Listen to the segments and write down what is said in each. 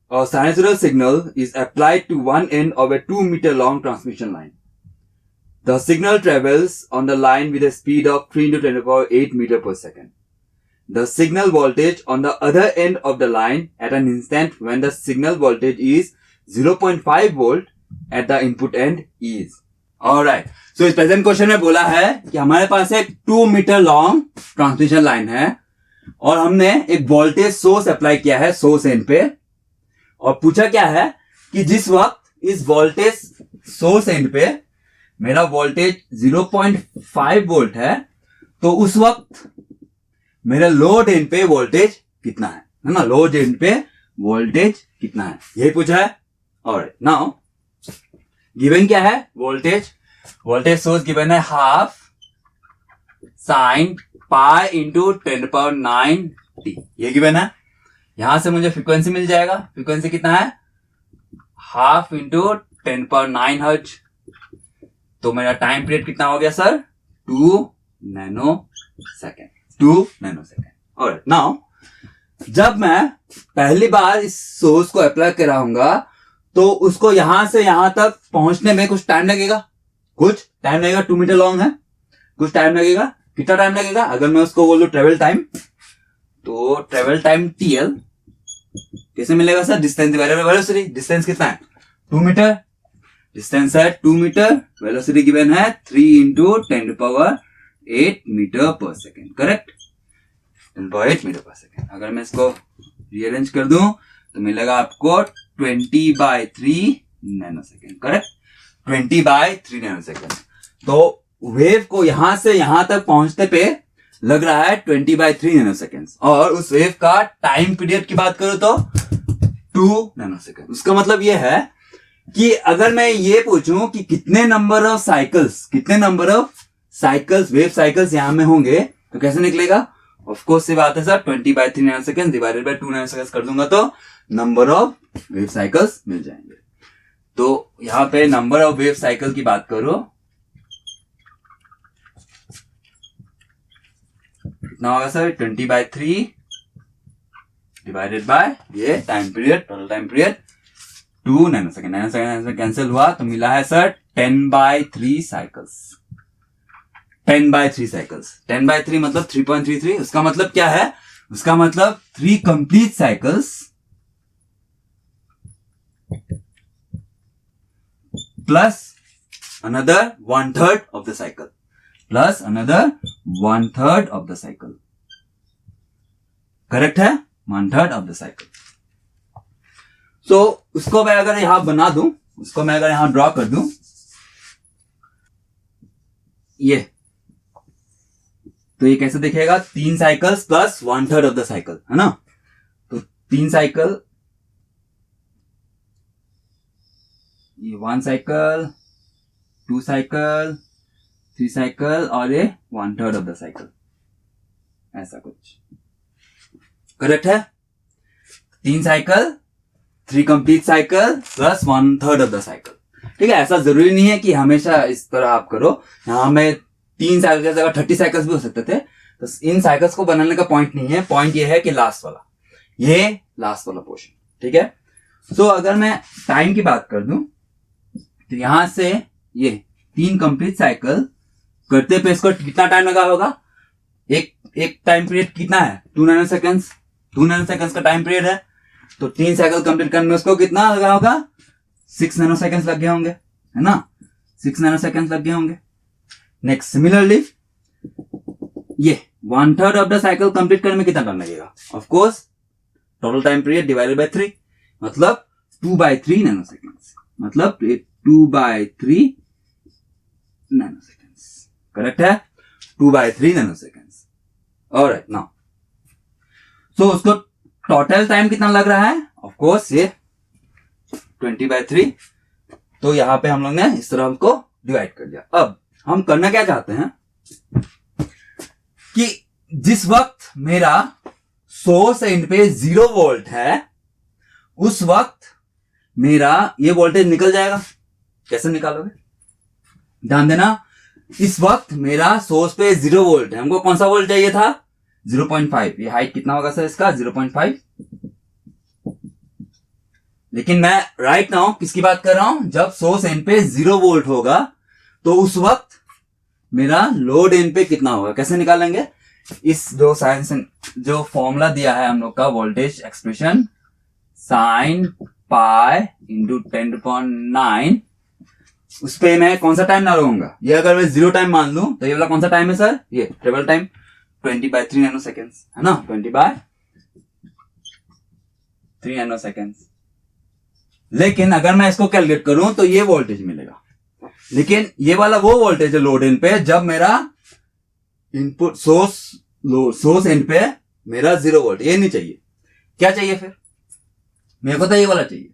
A sinusoidal signal is applied to one end of a 2-meter long transmission line. The signal travels on the line with a speed of 3 into 10 to the power 8 meter per second. The signal voltage on the other end of the line at an instant when the signal voltage is 0.5 volt at the input end is. Alright. So इस present question में बोला है कि हमारे पास एक 2 metre long transmission line है और हमने एक वोल्टेज सोर्स अप्लाई किया है सोर्स एंड पे और पूछा क्या है कि जिस वक्त इस वोल्टेज सोर्स एंड पे मेरा वोल्टेज 0.5 वोल्ट है तो उस वक्त मेरे लोड एंड पे वोल्टेज कितना है ना, लोड एंड पे वोल्टेज कितना है यही पूछा है. ऑलराइट, नाउ गिवन क्या है, वोल्टेज सोर्स गिवन है हाफ साइन पाई इंटू 10⁹ ये गिवन है. यहां से मुझे फ्रीक्वेंसी मिल जाएगा, फ्रीक्वेंसी कितना है हाफ इंटू 10⁹ हर्ट्ज. तो मेरा टाइम पीरियड कितना हो गया sir 2 nano second. Alright, now जब मैं पहली बार इस सोर्स को अप्लाई कराऊंगा तो उसको यहां से यहां तक पहुंचने में कुछ टाइम लगेगा. 2 मीटर लॉन्ग है, कुछ टाइम लगेगा. कितना टाइम लगेगा, अगर मैं उसको बोलूं ट्रेवल टाइम, तो ट्रेवल टाइम TL कैसे मिलेगा sir, distance divided by velocity. Distance कितना है 2 मीटर, डिस्टेंस है 2 मीटर, वेलोसिटी गिवन है 3 इंटू 10⁸ मीटर पर सेकेंड. करेक्ट, 10⁸ मीटर पर सेकेंड. अगर मैं इसको रीअरेंज कर दूं तो मिलेगा आपको 20/3 nano second. Correct, 20/3 nano second. तो वेव को यहां से यहां तक पहुंचने पे लग रहा है 20/3 नैनो सेकेंड. और उस वेव का टाइम पीरियड की बात करूं तो 2 नैनो सेकेंड. उसका मतलब ये है कि अगर मैं ये पूछूं कि कितने number of cycles wave cycles यहां में होंगे तो कैसे निकलेगा. ऑफ कोर्स से बात है sir 20/3 nano second divided by 2 nano second कर दूंगा तो नंबर ऑफ वेव साइकिल्स मिल जाएंगे. तो यहां पे नंबर ऑफ वेव साइकिल की बात करो कितना होगा सर 20/3 डिवाइडेड बाय ये time period, total time period 2 nano second. Nano second cancel हुआ तो मिला है सर 10/3 साइकिल्स. 10/3 साइकिल्स, 10/3 मतलब 3.33. उसका मतलब क्या है, उसका मतलब 3 complete cycles plus another 1/3 of the cycle plus another 1/3 of the cycle. Correct है, 1/3 of the cycle. So उसको मैं अगर यहां बना दूं, उसको मैं अगर यहां ड्रॉ कर दूं, ये तो ये कैसे दिखेगा 3 cycles plus 1/3 of the cycle है ना. तो 3 साइकिल, ये 1 साइकिल, 2 साइकिल, 3 साइकिल और ये 1/3 ऑफ द साइकिल, ऐसा कुछ. करेक्ट है, 3 cycle, 3 complete cycle plus 1/3 of the cycle. ठीक है, ऐसा जरूरी नहीं है कि हमेशा इस तरह आप करो. यहां में 3 साइकिल की जगह 30 साइकिल्स भी हो सकते थे. तो इन साइकिल्स को बनाने का पॉइंट नहीं है, पॉइंट ये है कि लास्ट वाला पोर्शन. ठीक है, सो अगर मैं टाइम की बात कर दूं तो यहां से ये 3 कंप्लीट साइकिल करते पे इसको कितना टाइम लगा होगा, एक टाइम पीरियड कितना है 2 नैनो सेकेंड्स. 2 नैनो सेकेंड्स का टाइम पीरियड है तो 3 साइकिल कंप्लीट करने में उसको कितना लगा होगा 6 नैनो सेकेंड्स लग गए होंगे, है ना. 6 नैनो सेकेंड्स लग गए होंगे. नेक्स्ट सिमिलरली ये 1/3 ऑफ द साइकिल कंप्लीट करने में कितना टाइम लगेगा. Of course total time period divided by 3 मतलब 2/3 नैनो सेकेंड्स, मतलब 2/3 नैनो सेकेंड्स. करेक्ट है, 2/3 nano seconds. Alright, now so उसको टोटल टाइम कितना लग रहा है, ऑफ कोर्स ये 20/3. तो यहां पे हम लोग ने इस तरह उसको डिवाइड कर दिया. अब हम करना क्या चाहते हैं कि जिस वक्त मेरा सोर्स एंड पे 0 वोल्ट है उस वक्त मेरा ये वोल्टेज निकल जाएगा. कैसे निकालोगे, ध्यान देना. इस वक्त मेरा सोर्स पे 0 वोल्ट है, हमको कौन सा वोल्ट चाहिए था 0.5. ये हाइट कितना होगा सर इसका 0.5. लेकिन मैं राइट नाउ किसकी बात कर रहा हूं, जब सोर्स एंड पे 0 वोल्ट होगा तो उस वक्त मेरा लोड एंड पे कितना होगा, कैसे निकालेंगे, इस जो साइंस जो फॉर्मूला दिया है हम लोग का voltage expression sine pi into 10⁹, उस पे मैं कौन सा टाइम ना लगाऊंगा, ये अगर मैं 0 टाइम मान लूं तो ये वाला कौन सा टाइम है सर, ये ट्रेवल टाइम 20/3 नैनो सेकेंड्स है ना, 20/3 नैनो सेकेंड्स। लेकिन अगर मैं इसको कैलकुलेट करूं तो ये वोल्टेज मिलेगा, लेकिन ये वाला वो वोल्टेज है लोड एंड पे जब मेरा इनपुट सोर्स एंड पे मेरा 0 वोल्ट, ये नहीं चाहिए। क्या चाहिए फिर, मेरे को तो ये वाला चाहिए,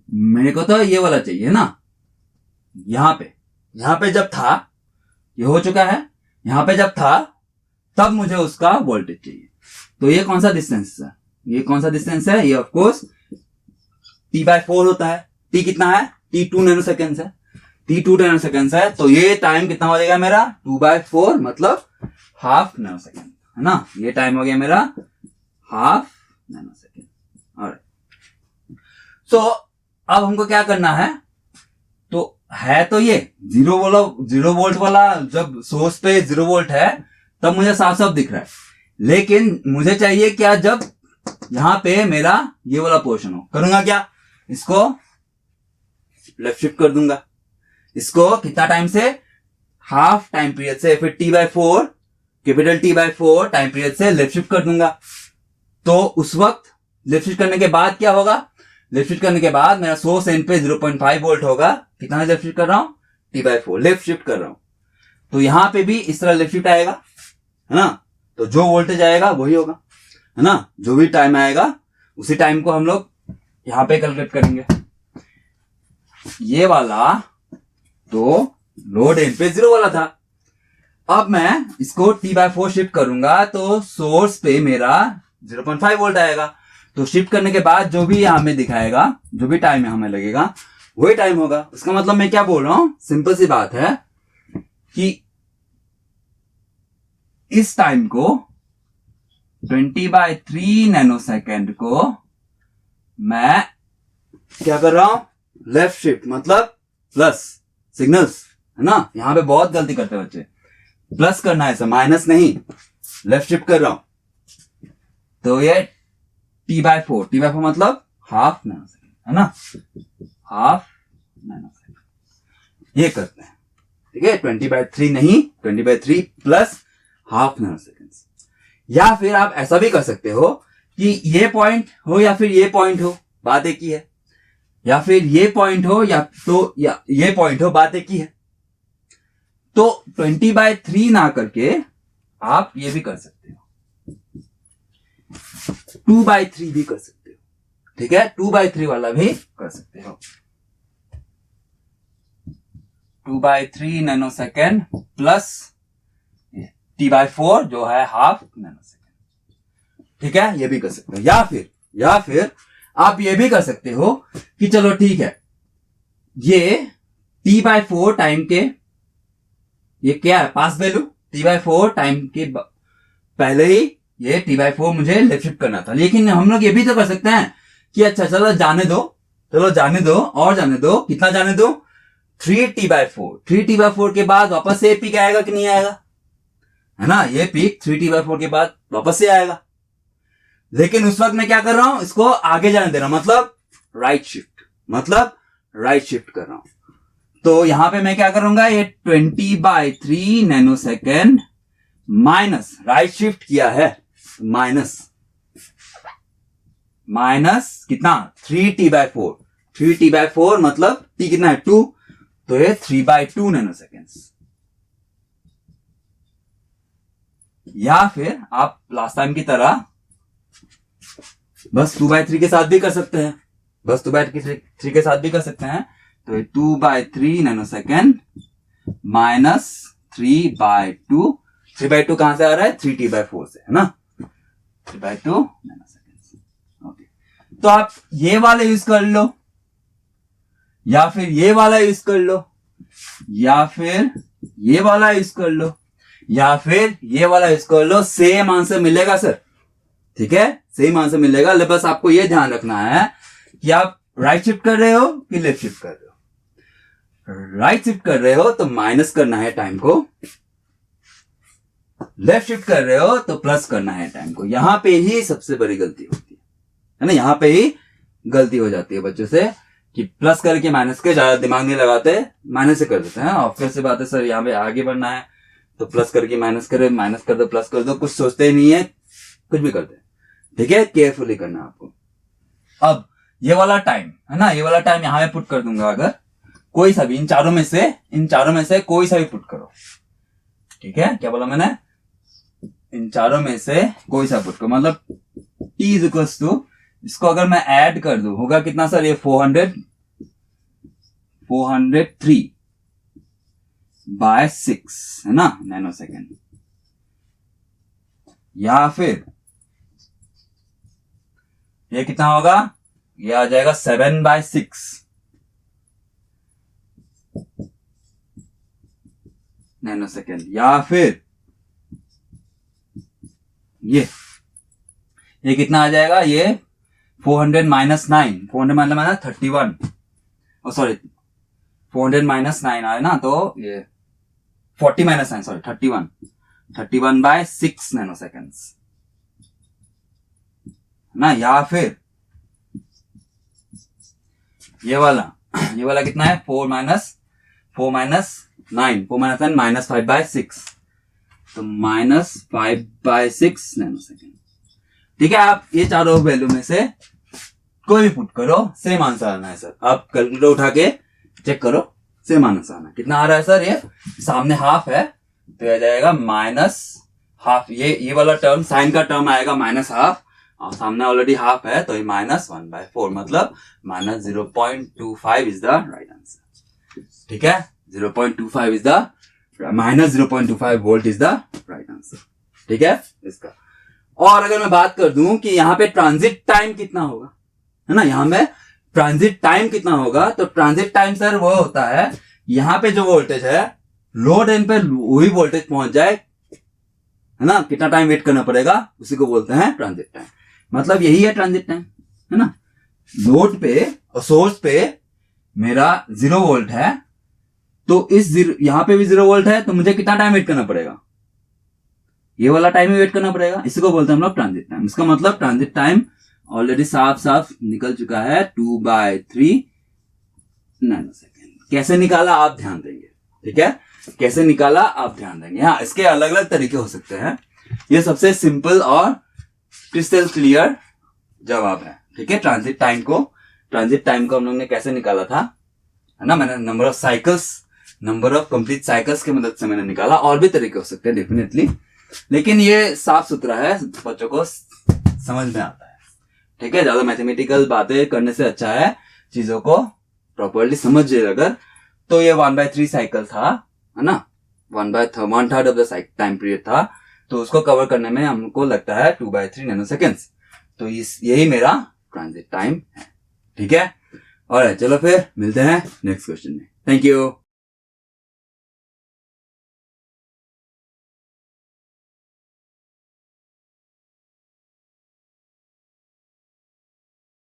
मेरे को तो ये वाला चाहिए ना। यहां पे जब था, ये हो चुका है, यहां पे जब था तब मुझे उसका वोल्टेज चाहिए। तो ये कौन सा डिस्टेंस है, ये कौन सा डिस्टेंस है, ये ऑफकोर्स T/4 होता है। T कितना है, T 2 नैनो सेकेंड है, T 2 नैनो सेकेंड है, तो ये टाइम कितना हो जाएगा मेरा 2/4 मतलब हाफ नैनो सेकेंड है ना, ये टाइम हो गया मेरा हाफ नैनो सेकेंड। ऑलराइट, सो अब हमको क्या करना है, तो है तो ये 0 वोल्ट वाला, जब सोर्स पे 0 वोल्ट है तब मुझे साफ साफ दिख रहा है, लेकिन मुझे चाहिए क्या, जब यहां पे मेरा ये वाला पोर्शन हो, करूंगा क्या, इसको लेफ्ट शिफ्ट कर दूंगा, इसको कितना टाइम से, हाफ टाइम पीरियड से, फिर T/4 capital T/4 time period से लेफ्ट शिफ्ट कर दूंगा। तो उस वक्त लेफ्ट शिफ्ट करने के बाद क्या होगा, लेफ्ट शिफ्ट करने के बाद मेरा सोर्स एंड पे 0.5 वोल्ट होगा, कितना लेफ्ट शिफ्ट कर रहा हूं, T/4 लेफ्ट शिफ्ट कर रहा हूं। तो यहां पे भी इस तरह लेफ्ट शिफ्ट आएगा है ना, तो जो वोल्टेज आएगा वही होगा है ना, जो भी टाइम आएगा उसी टाइम को हम लोग यहां पे कैलकुलेट करेंगे। ये वाला तो लोड एंड पे 0 वाला था, अब मैं इसको T/4 शिफ्ट करूंगा तो सोर्स पे मेरा 0.5 वोल्ट आएगा। तो शिफ्ट करने के बाद जो भी यहां में दिखाएगा, जो भी टाइम हमें लगेगा वही टाइम होगा। उसका मतलब मैं क्या बोल रहा हूं, सिंपल सी बात है कि इस टाइम को 20/3 नैनो सेकेंड को मैं क्या कर रहा हूं, लेफ्ट शिफ्ट मतलब प्लस सिग्नल्स है ना, यहां पे बहुत गलती करते हैं बच्चे, प्लस करना है, माइनस नहीं, लेफ्ट शिफ्ट कर रहा हूं। तो ये T/4 मतलब हाफ नैनो सेकेंड है ना, हाफ नैनो सेकेंड ये करते हैं, ठीक है, 20/3 नहीं, 20/3 प्लस हाफ नैनो सेकेंड। या फिर आप ऐसा भी कर सकते हो कि ये पॉइंट हो या फिर ये पॉइंट हो, बात एक ही है, या फिर ये पॉइंट हो या ये पॉइंट हो, बात एक ही है। तो 20/3 ना करके आप ये भी कर सकते हो, 2/3 भी कर सकते हो, ठीक है, 2/3 वाला भी कर सकते हो, 2/3 नैनो सेकेंड प्लस T/4 जो है हाफ नैनो सेकेंड, ठीक है, ये भी कर सकते हो। या फिर आप ये भी कर सकते हो कि चलो ठीक है, ये T/4 टाइम के, ये क्या है, पास वैल्यू, T/4 टाइम के पहले ही ये T/4 मुझे लेफ्ट शिफ्ट करना था, लेकिन हम लोग ये भी तो कर सकते हैं कि अच्छा चलो जाने दो और जाने दो, कितना जाने दो, 3T/4 के बाद वापस से पीक आएगा कि नहीं आएगा, है ना, ये पीक 3T/4 के बाद वापस से आएगा। लेकिन उस वक्त मैं क्या कर रहा हूं, इसको आगे जाने दे रहा हूं, मतलब राइट शिफ्ट कर रहा हूं। तो यहां पे मैं क्या करूंगा, ये 20/3 nano second minus, right shift किया है, माइनस कितना, 3T/4 मतलब T कितना है 2, तो ये 3/2 नैनो सेकेंड्स। या फिर आप लास्ट टाइम की तरह बस 2/3 के साथ भी कर सकते हैं, तो 2/3 नैनो सेकेंड माइनस 3/2 कहां से आ रहा है, 3T/4 से है ना, 3/2 नैनो सेकेंड। ओके, तो आप ये वाला यूज कर लो, या फिर ये वाला यूज कर लो, या फिर ये वाला यूज कर लो, या फिर ये वाला यूज कर लो, सेम आंसर मिलेगा सर, ठीक है, सेम आंसर मिलेगा। बस आपको ये ध्यान रखना है कि आप राइट शिफ्ट कर रहे हो कि लेफ्ट शिफ्ट कर रहे हो? राइट शिफ्ट कर रहे हो तो माइनस करना है टाइम को, लेफ्ट शिफ्ट कर रहे हो तो प्लस करना है टाइम को। यहां पे ही सबसे बड़ी गलती होती है ना, यहां पे ही गलती हो जाती है बच्चों से कि प्लस करके माइनस के ज्यादा दिमाग नहीं लगाते, माइनस से कर देते हैं। ऑब्वियस सी बात है सर, यहाँ पे आगे बढ़ना है तो प्लस करके माइनस करे, माइनस कर दो प्लस कर दो, कुछ सोचते ही नहीं है, कुछ भी करते हैं। ठीक है, केयरफुली करना आपको। अब ये वाला टाइम है ना, ये वाला टाइम यहां पे पुट कर दूंगा। अगर कोई सा भी इन चारों में से कोई सा भी पुट करो, ठीक है, क्या बोला मैंने, इन चारों में से कोई सा पुट करो, मतलब t इज इक्वल्स टू, इसको अगर मैं ऐड कर दूं होगा कितना सर, ये 403 बाय 6 है ना, नैनो सेकेंड। या फिर ये कितना होगा, ये आ जाएगा 7/6 नैनो सेकेंड। या फिर ये कितना आ जाएगा, ये 400 माइनस 9, 400 माइनस 31, सॉरी 400 माइनस 9 आए ना, तो ये 40 माइनस 9 सॉरी 31/6 नैनो सेकेंड्स ना। या फिर ये वाला कितना है, 4 माइनस 9 माइनस 5/6, तो माइनस 5/6 नैनो सेकेंड। ठीक है, आप ये चारों वैल्यू में से कोई भी पुट करो, सेम आंसर आना है सर। आप कैलकुलेटर उठा के चेक करो, सेम आंसर आना है। कितना आ रहा है सर, ये सामने हाफ है तो आ जाएगा माइनस हाफ, ये वाला टर्म साइन का टर्म आएगा माइनस हाफ, और सामने ऑलरेडी हाफ है तो ये माइनस 1/4, मतलब minus 0.25 is the right answer. ठीक है, 0.25 is the minus 0.25 volt is the right answer. ठीक है इसका। और अगर मैं बात कर दूं कि यहाँ पे ट्रांजिट टाइम कितना होगा, है ना, यहाँ में ट्रांजिट टाइम कितना होगा, तो ट्रांजिट टाइम सर वो होता है यहाँ पे जो वोल्टेज है लोड एंड पे वही वोल्टेज पहुंच जाए, है ना, कितना टाइम वेट करना पड़ेगा उसी को बोलते हैं ट्रांजिट टाइम। मतलब यही है ट्रांजिट टाइम, है ना। लोड पे और सोर्स पे मेरा 0 वोल्ट है, तो इस यहां पे भी 0 वोल्ट है, तो मुझे कितना टाइम वेट करना पड़ेगा, ये वाला टाइम ही वेट करना पड़ेगा। इसी को बोलते हैं हम लोग ट्रांजिट टाइम। इसका मतलब ट्रांजिट टाइम ऑलरेडी साफ निकल चुका है, 2/3 नैनो सेकेंड। कैसे निकाला आप ध्यान देंगे, ठीक है, कैसे निकाला आप ध्यान देंगे। हाँ, इसके अलग अलग तरीके हो सकते हैं, ये सबसे सिंपल और क्रिस्टल क्लियर जवाब है। ठीक है, ट्रांजिट टाइम को हम लोग ने कैसे निकाला था, है ना, मैंने नंबर ऑफ कंप्लीट साइकिल्स की मदद से मैंने निकाला। और भी तरीके हो सकते हैं डेफिनेटली, लेकिन ये साफ सुथरा है, बच्चों को समझ में आता है। ठीक है, ज्यादा मैथमेटिकल बातें करने से अच्छा है चीजों को प्रॉपरली समझिए। अगर तो ये 1/3 साइकिल था, है ना, 1/3 ऑफ द टाइम पीरियड था, तो उसको कवर करने में हमको लगता है 2/3 नैनो सेकेंड्स। तो यही मेरा ट्रांजिट टाइम है। ठीक है, और चलो फिर मिलते हैं नेक्स्ट क्वेश्चन में। Thank you.